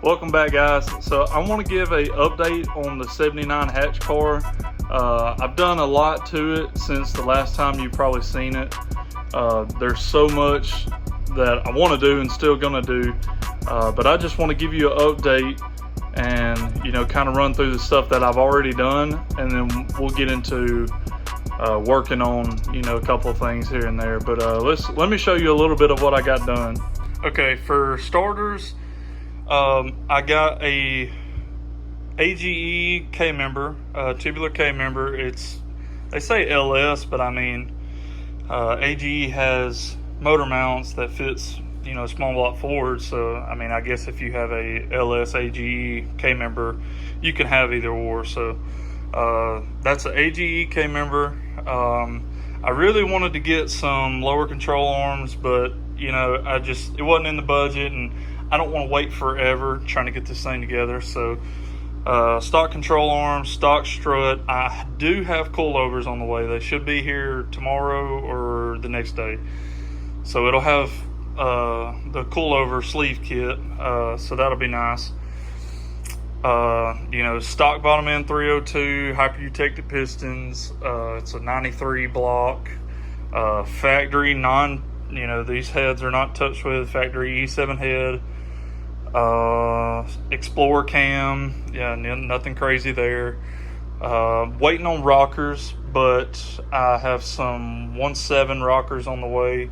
Welcome back, guys. So I want to give a update on the 79 hatch car. I've done a lot to it since the last time you've probably seen it. There's so much that I want to do and still gonna do, but I just want to give you an update and kind of run through the stuff that I've already done, and then we'll get into working on a couple of things here and there. But let me show you a little bit of what I got done. Okay, for starters, I got a AGE K-member, tubular K-member. They say LS, but I mean, AGE has motor mounts that fits, small block Ford. So, I mean, I guess if you have a LS AGE K-member, you can have either or. So, that's an AGE K-member. I really wanted to get some lower control arms, but, it wasn't in the budget, and I don't want to wait forever trying to get this thing together. So stock control arms, stock strut. I do have coilovers on the way. They should be here tomorrow or the next day. So it'll have the coilover sleeve kit, so that'll be nice. Stock bottom end 302 hyper-protected pistons. It's a 93 block, factory these heads are not touched with, factory E7 head. Explorer cam, nothing crazy there. Waiting on rockers, but I have some 1.7 rockers on the way.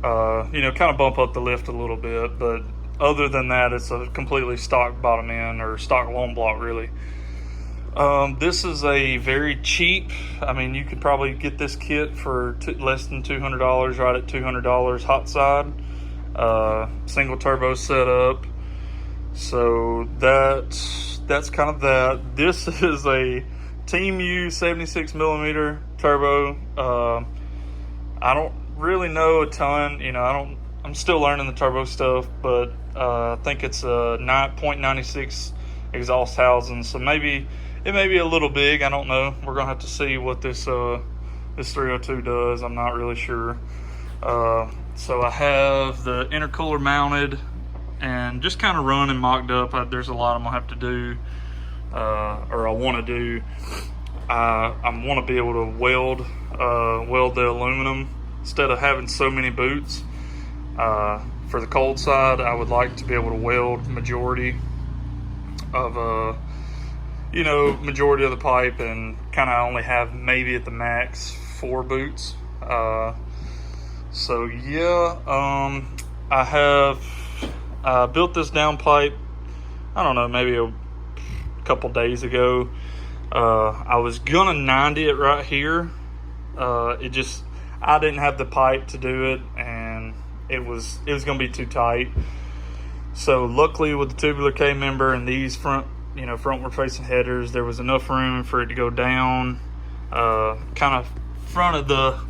Kind of bump up the lift a little bit, but other than that, it's a completely stock bottom end, or stock long block really. This is a very cheap, I mean, you could probably get this kit for less than $200, right at $200 hot side. Single turbo setup. So that's kind of that. This is a Team U 76mm turbo. I don't really know a ton, I'm still learning the turbo stuff, but I think it's a 9.96 exhaust housing, so maybe it may be a little big. I don't know. We're gonna have to see what this 302 does. I'm not really sure. So I have the intercooler mounted and just kind of run and mocked up. There's a lot I'm gonna have to do, or I want to do. I want to be able to weld the aluminum instead of having so many boots. For the cold side, I would like to be able to weld majority of the pipe, and kind of only have maybe at the max 4 boots. So yeah, I have built this down pipe, I don't know, maybe a couple days ago. I was gonna 90 it right here. I didn't have the pipe to do it, and it was gonna be too tight. So luckily, with the tubular K-member and these frontward facing headers, there was enough room for it to go down, kind of front of the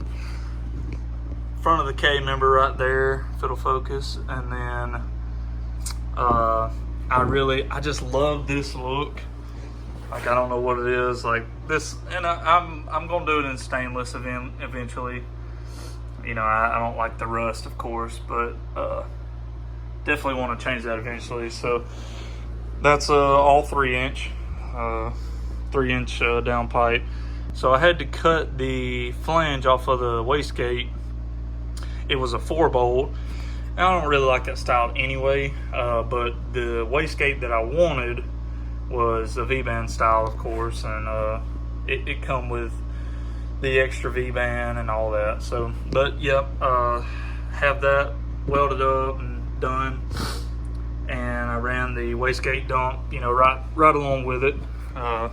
K-member right there, if it'll focus. And then I just love this look. Like, I don't know what it is, like this, and I'm gonna do it in stainless eventually. I don't like the rust, of course, but definitely want to change that eventually. So that's all 3-inch down pipe. So I had to cut the flange off of the wastegate. It was a 4-bolt. I don't really like that style anyway, but the wastegate that I wanted was a V-band style, of course, and it come with the extra V-band and all that. So, but yep, have that welded up and done, and I ran the wastegate dump, right along with it. I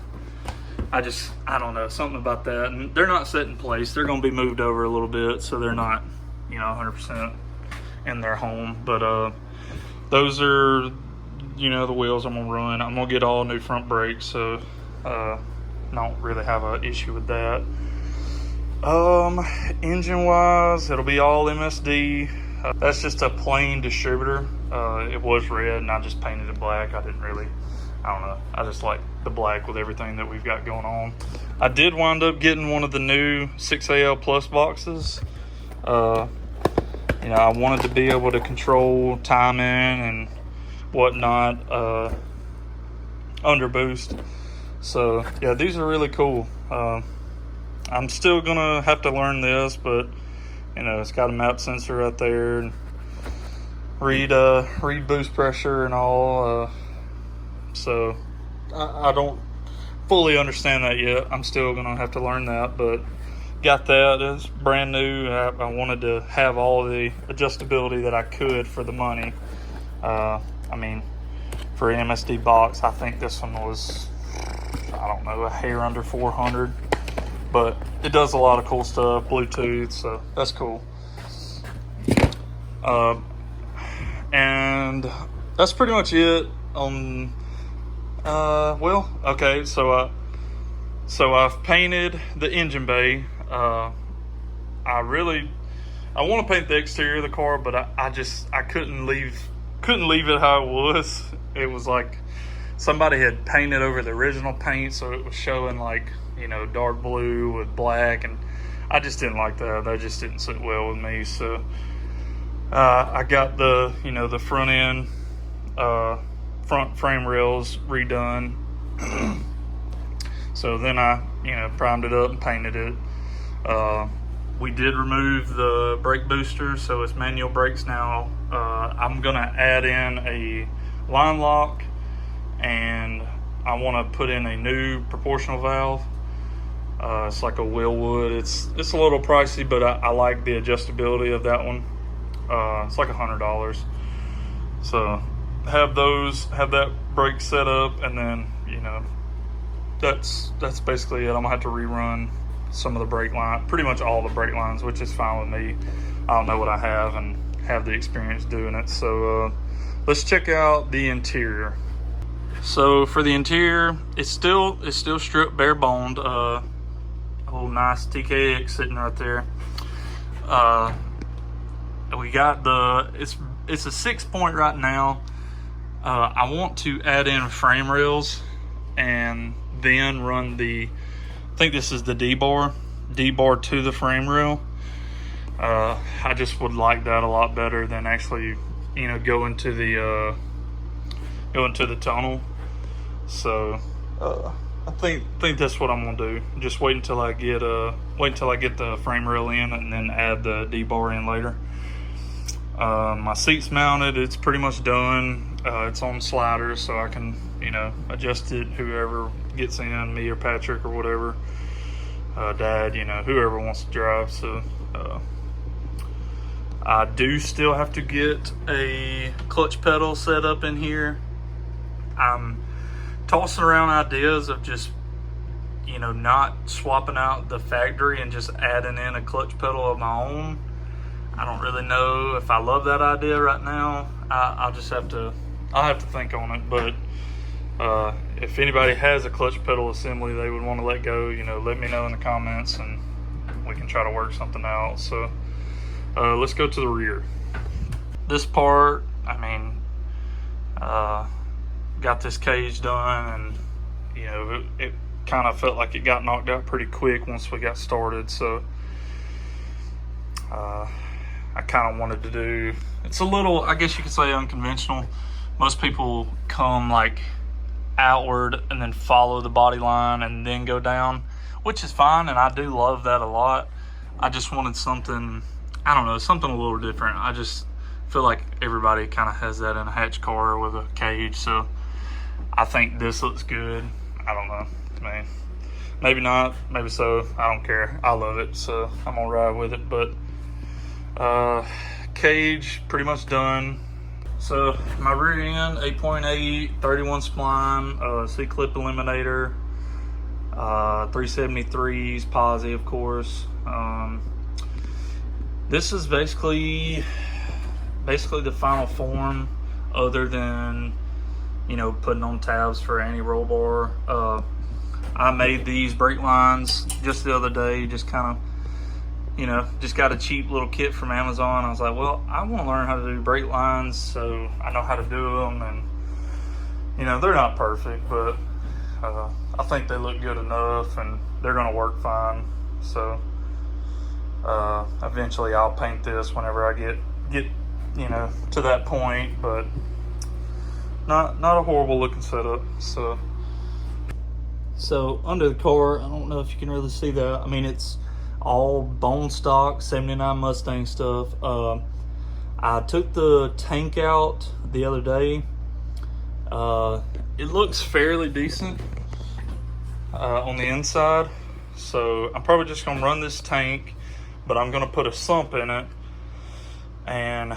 don't know, something about that. And they're not set in place. They're going to be moved over a little bit, so they're not, 100% in their home. But those are you know, the wheels I'm gonna run. I'm gonna get all new front brakes, so don't really have an issue with that. Engine wise, it'll be all MSD. That's just a plain distributor. It was red and I just painted it black. I don't know, I just like the black with everything that we've got going on. I did wind up getting one of the new 6AL Plus boxes. You know, I wanted to be able to control timing and whatnot under boost. So yeah, these are really cool. I'm still gonna have to learn this, but you know, it's got a map sensor right there and read boost pressure and all. So I don't fully understand that yet. I'm still gonna have to learn that, but got that. It's brand new. I wanted to have all the adjustability that I could for the money. I mean, for an MSD box, I think this one was, I don't know, a hair under 400, but it does a lot of cool stuff, Bluetooth, so that's cool. And that's pretty much it on, well, okay, so I've painted the engine bay. I want to paint the exterior of the car, but I couldn't leave it how it was. It was like somebody had painted over the original paint, so it was showing like, you know, dark blue with black, and I just didn't like that. That just didn't sit well with me. So I got the, you know, the front end front frame rails redone. So then I, you know, primed it up and painted it. We did remove the brake booster, so it's manual brakes now. I'm gonna add in a line lock, and I want to put in a new proportional valve. It's like a Willwood. It's a little pricey, but I like the adjustability of that one. It's like $100. So have that brake set up, and then, you know, that's basically it. I'm gonna have to rerun some of the brake line, pretty much all the brake lines, which is fine with me. I don't know what I have and have the experience doing it. So let's check out the interior. So for the interior, it's still stripped bare boned. Oh, nice TKX sitting right there. We got it's a 6-point right now. I want to add in frame rails and then run I think this is the D-bar to the frame rail. I just would like that a lot better than actually, you know, go into the tunnel. So I think that's what I'm gonna do. Just wait until I get the frame rail in, and then add the D-bar in later. My seat's mounted. It's pretty much done. It's on sliders, so I can, you know, adjust it. Whoever gets in, me or Patrick or whatever, Dad, you know, whoever wants to drive. So I do still have to get a clutch pedal set up in here. I'm tossing around ideas of just, you know, not swapping out the factory and just adding in a clutch pedal of my own. I don't really know if I love that idea right now. I'll have to think on it. But if anybody has a clutch pedal assembly they would want to let go, you know, let me know in the comments and we can try to work something out. So let's go to the rear. This part, I mean, got this cage done, and you know, it kind of felt like it got knocked out pretty quick once we got started. So I kind of wanted to do, it's a little, I guess you could say, unconventional. Most people come like outward and then follow the body line and then go down, which is fine, and I do love that a lot. I just wanted something, I don't know, something a little different. I just feel like everybody kind of has that in a hatch car with a cage, so I think this looks good. I don't know, man. Maybe not, maybe so. I don't care. I love it, so I'm gonna ride with it. But cage pretty much done. So my rear end, 8.8, 31 spline, C-clip eliminator, 373s, posi, of course. This is basically the final form, other than you know, putting on tabs for anti-roll bar. I made these brake lines just the other day, just kind of, you know, just got a cheap little kit from Amazon. I was like, well, I want to learn how to do brake lines, so I know how to do them. And, you know, they're not perfect, but I think they look good enough and they're going to work fine. So eventually I'll paint this whenever I get you know, to that point, but not a horrible looking setup. So under the car, I don't know if you can really see that. I mean, it's all bone stock 79 Mustang stuff. I took the tank out the other day. It looks fairly decent on the inside. So I'm probably just gonna run this tank, but I'm gonna put a sump in it and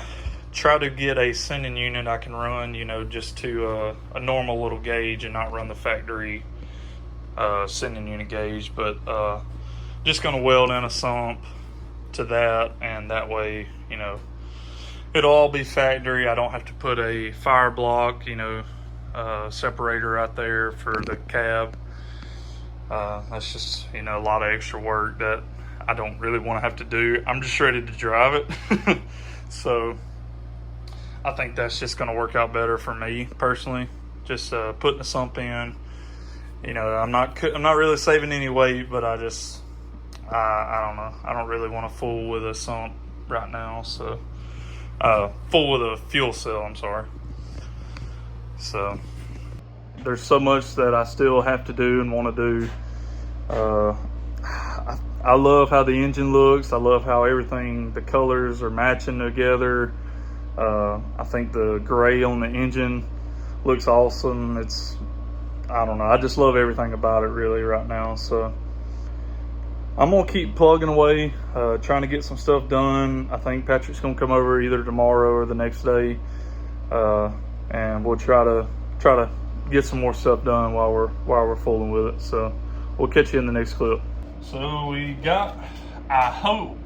try to get a sending unit I can run, you know, just to a normal little gauge and not run the factory sending unit gauge. But just gonna weld in a sump to that, and that way, you know, it'll all be factory. I don't have to put a fire block, you know, separator out there for the cab. That's just, you know, a lot of extra work that I don't really want to have to do. I'm just ready to drive it. So I think that's just going to work out better for me personally. Just putting the sump in. You know, I'm not really saving any weight, but I don't know. I don't really want to fool with a sump right now. So fool with a fuel cell, I'm sorry. So there's so much that I still have to do and want to do. I love how the engine looks. I love how everything, the colors are matching together. I think the gray on the engine looks awesome. I don't know. I just love everything about it really right now. So I'm going to keep plugging away, trying to get some stuff done. I think Patrick's going to come over either tomorrow or the next day. And we'll try to get some more stuff done while we're fooling with it. So we'll catch you in the next clip. So we got, I hope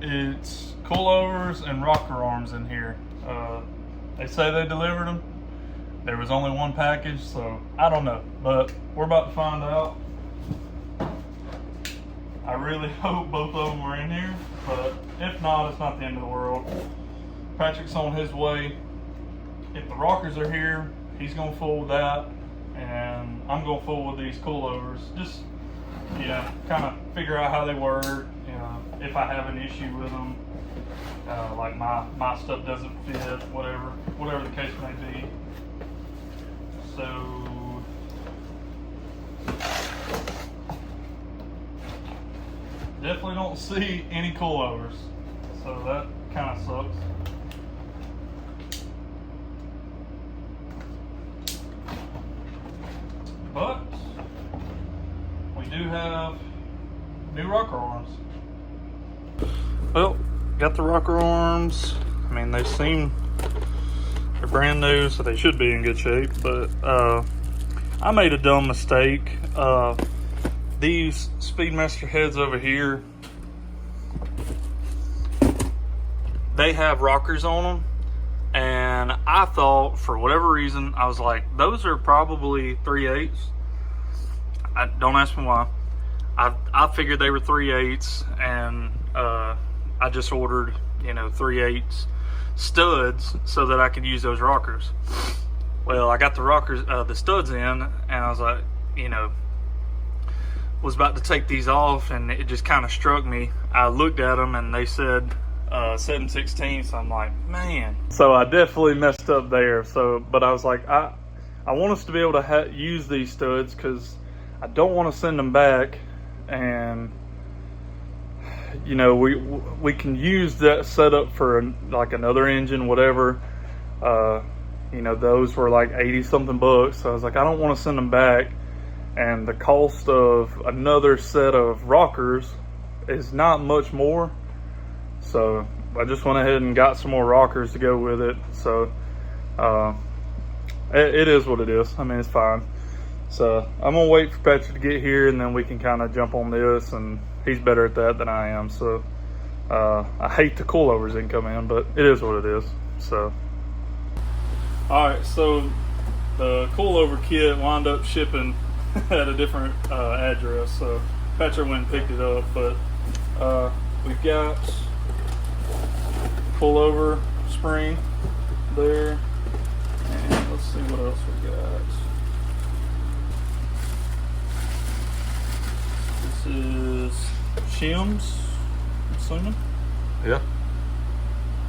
it's coilovers and rocker arms in here. They say they delivered them. There was only one package, so I don't know, but we're about to find out. I really hope both of them are in here, but if not, it's not the end of the world. Patrick's on his way. If the rockers are here, he's gonna fool with that, and I'm gonna fool with these coilovers. Just, you know, kind of figure out how they work. You know, if I have an issue with them, like my stuff doesn't fit, whatever the case may be. So definitely don't see any coilovers, so that kind of sucks. But we do have new rocker arms. Well, got the rocker arms. I mean, they're brand new, so they should be in good shape. But I made a dumb mistake. These Speedmaster heads over here, they have rockers on them. And I thought, for whatever reason, I was like, those are probably 3/8. Don't ask me why. I figured they were 3/8, and I just ordered, you know, 3/8 studs so that I could use those rockers. Well, I got the rockers, the studs in, and I was like, you know, was about to take these off, and it just kind of struck me. I looked at them, and they said 7/16, so I'm like, man. So I definitely messed up there. So, but I was like, I want us to be able to use these studs, because I don't want to send them back, and you know, we can use that setup for like another engine, whatever. You know, those were like 80 something bucks. So I was like, I don't want to send them back, and the cost of another set of rockers is not much more. So I just went ahead and got some more rockers to go with it. So it is what it is. I mean, it's fine. So I'm gonna wait for Patrick to get here, and then we can kind of jump on this, and he's better at that than I am. So I hate the coilovers didn't come in, but it is what it is. So all right, so the coilover kit wound up shipping at a different address, so Patrick went and picked it up. But we've got coilover spring there, and let's see what else we got. This is shims, I'm assuming. Yeah.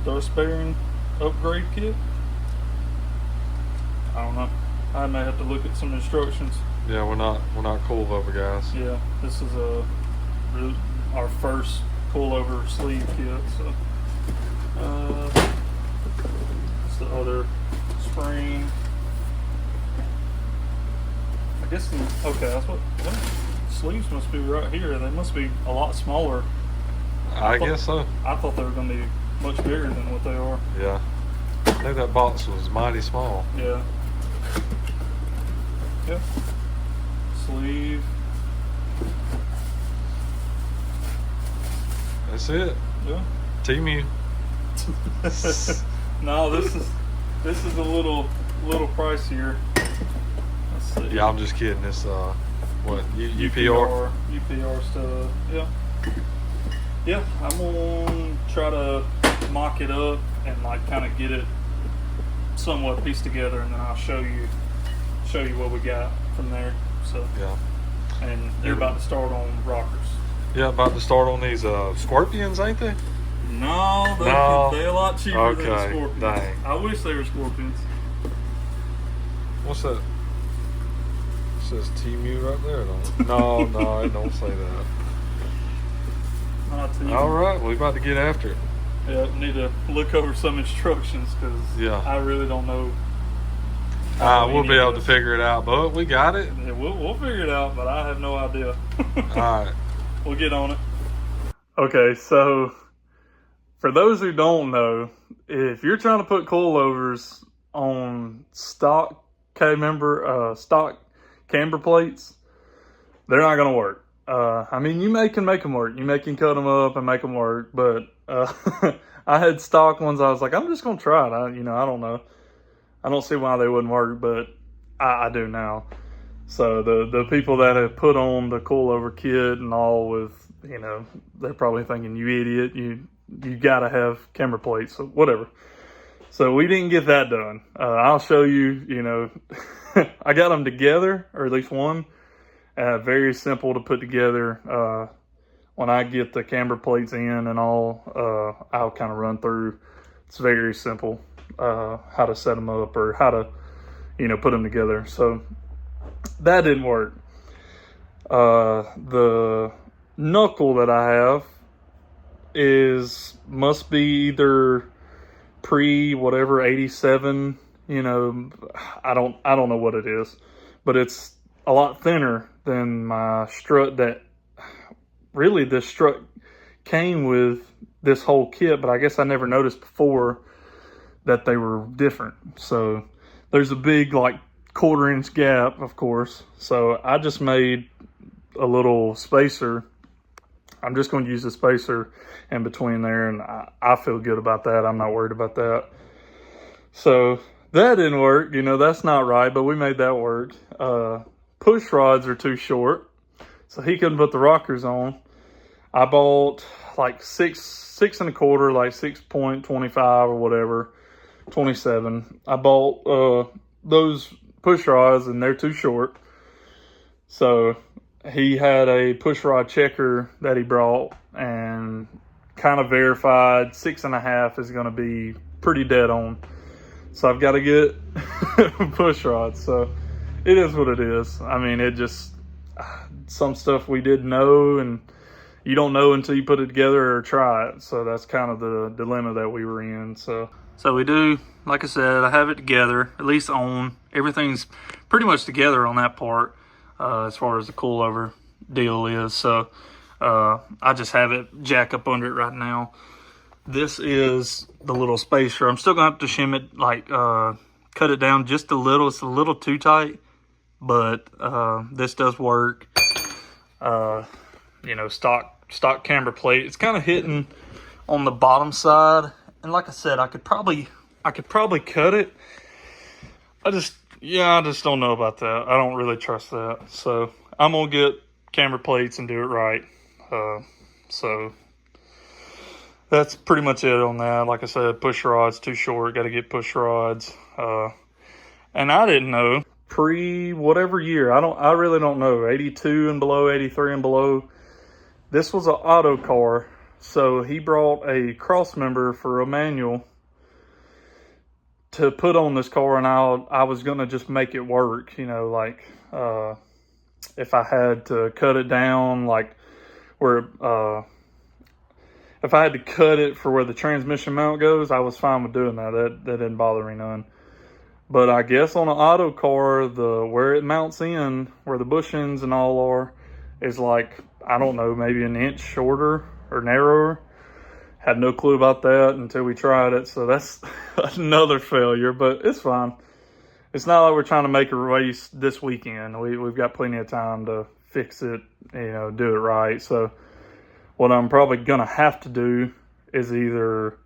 Dust bearing upgrade kit. I don't know. I may have to look at some instructions. Yeah, we're not coilover guys. Yeah, this is our first coilover sleeve kit. So, it's the other spring. I guess. Okay, that's what sleeves must be right here. They must be a lot smaller. I guess so. I thought they were going to be much bigger than what they are. Yeah. I think that box was mighty small. Yeah. Yep. Sleeve. That's it. Yeah. T-Mew. No, this is a little pricier. Let's see. Yeah, I'm just kidding. It's what UPR stuff. Yeah. Yeah, I'm gonna try to mock it up and like kind of get it somewhat pieced together, and then I'll show you what we got from there. So yeah. And you're about to start on rockers. Yeah, about to start on these scorpions, ain't they? No, they're a lot cheaper than the scorpions. Dang. I wish they were scorpions. What's that? It says T-Mew right there. No, it don't say that. Not T-Mew. All right, we about to get after it. Yeah, need to look over some instructions because I really don't know. We'll be able to figure it out, but we got it. Yeah, we'll figure it out, but I have no idea. All right. We'll get on it. Okay, so for those who don't know, if you're trying to put coilovers on stock stock Camber plates, they're not going to work. I mean, you can make them work. You can cut them up and make them work, but I had stock ones. I was like, I'm just going to try it. I don't know. I don't see why they wouldn't work, but I do now. So the people that have put on the coilover kit and all with, they're probably thinking, you idiot, you got to have Camber plates, so whatever. So we didn't get that done. I'll show you, I got them together, or at least one. Very simple to put together. When I get the Camber plates in and all, I'll kind of run through. It's very simple, how to set them up or how to, put them together. So that didn't work. The knuckle that I have must be either pre whatever 87. I don't know what it is, but it's a lot thinner than my strut. That really, this strut came with this whole kit, but I guess I never noticed before that they were different. So there's a big 1/4-inch gap, of course. So I just made a little spacer. I'm just going to use the spacer in between there, and I feel good about that. I'm not worried about that. So that didn't work. That's not right, but we made that work. Push rods are too short, so he couldn't put the rockers on. I bought 6 1/4, 6.25 or whatever, 27. I bought those push rods, and they're too short. So he had a push rod checker that he brought and kind of verified 6 1/2 is going to be pretty dead on. So I've got to get push rods. So it is what it is. I mean, it just, some stuff we didn't know, and you don't know until you put it together or try it. So that's kind of the dilemma that we were in. So we do, like I said, I have it together, at least on. Everything's pretty much together on that part, as far as the coilover deal is. So I just have it jack up under it right now. This is the little spacer. I'm still gonna have to shim it, cut it down just a little. It's a little too tight, but this does work. Stock Camber plate. It's kind of hitting on the bottom side, and like I said, I could probably cut it. I just, Yeah, I just don't know about that. I don't really trust that. So I'm going to get camber plates and do it right. So that's pretty much it on that. Like I said, push rods too short. Got to get push rods. And I didn't know pre whatever year. I really don't know. 82 and below, 83 and below. This was an auto car. So he brought a cross member for a manual to put on this car, and I was gonna just make it work, you know, like if I had to cut it down, like where if I had to cut it for where the transmission mount goes, I was fine with doing that. That didn't bother me none. But I guess on an auto car, where it mounts in, where the bushings and all are, is like, I don't know, maybe an inch shorter or narrower. Had no clue about that until we tried it. So that's another failure, but it's fine. It's not like we're trying to make a race this weekend. We've got plenty of time to fix it, you know, do it right. So what I'm probably going to have to do is either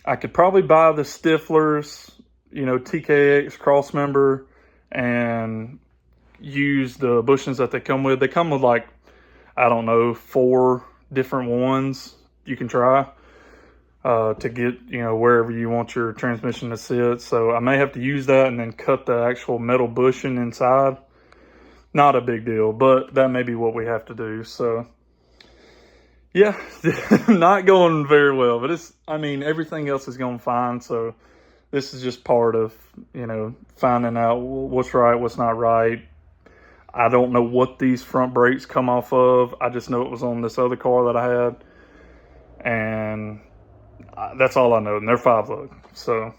I could probably buy the Stiflers, you know, TKX cross member, and use the bushings that they come with. They come with like, I don't know, 4 different ones you can try to get, you know, wherever you want your transmission to sit. So I may have to use that and then cut the actual metal bushing inside. Not a big deal, but that may be what we have to do. So yeah, not going very well, but I mean, everything else is going fine. So this is just part of, you know, finding out what's right, what's not right. I don't know what these front brakes come off of. I just know it was on this other car that I had. And that's all I know. And they're 5-lug. So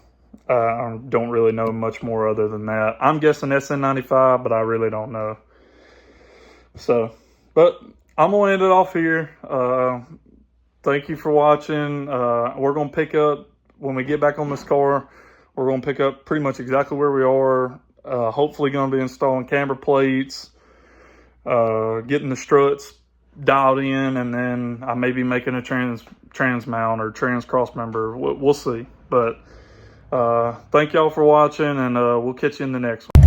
I don't really know much more other than that. I'm guessing SN95, but I really don't know. So, but I'm going to end it off here. Thank you for watching. We're going to pick up, when we get back on this car, we're going to pick up pretty much exactly where we are. Hopefully going to be installing camber plates, getting the struts dialed in, and then I may be making a trans mount or trans cross member. We'll see. But thank y'all for watching, and we'll catch you in the next one.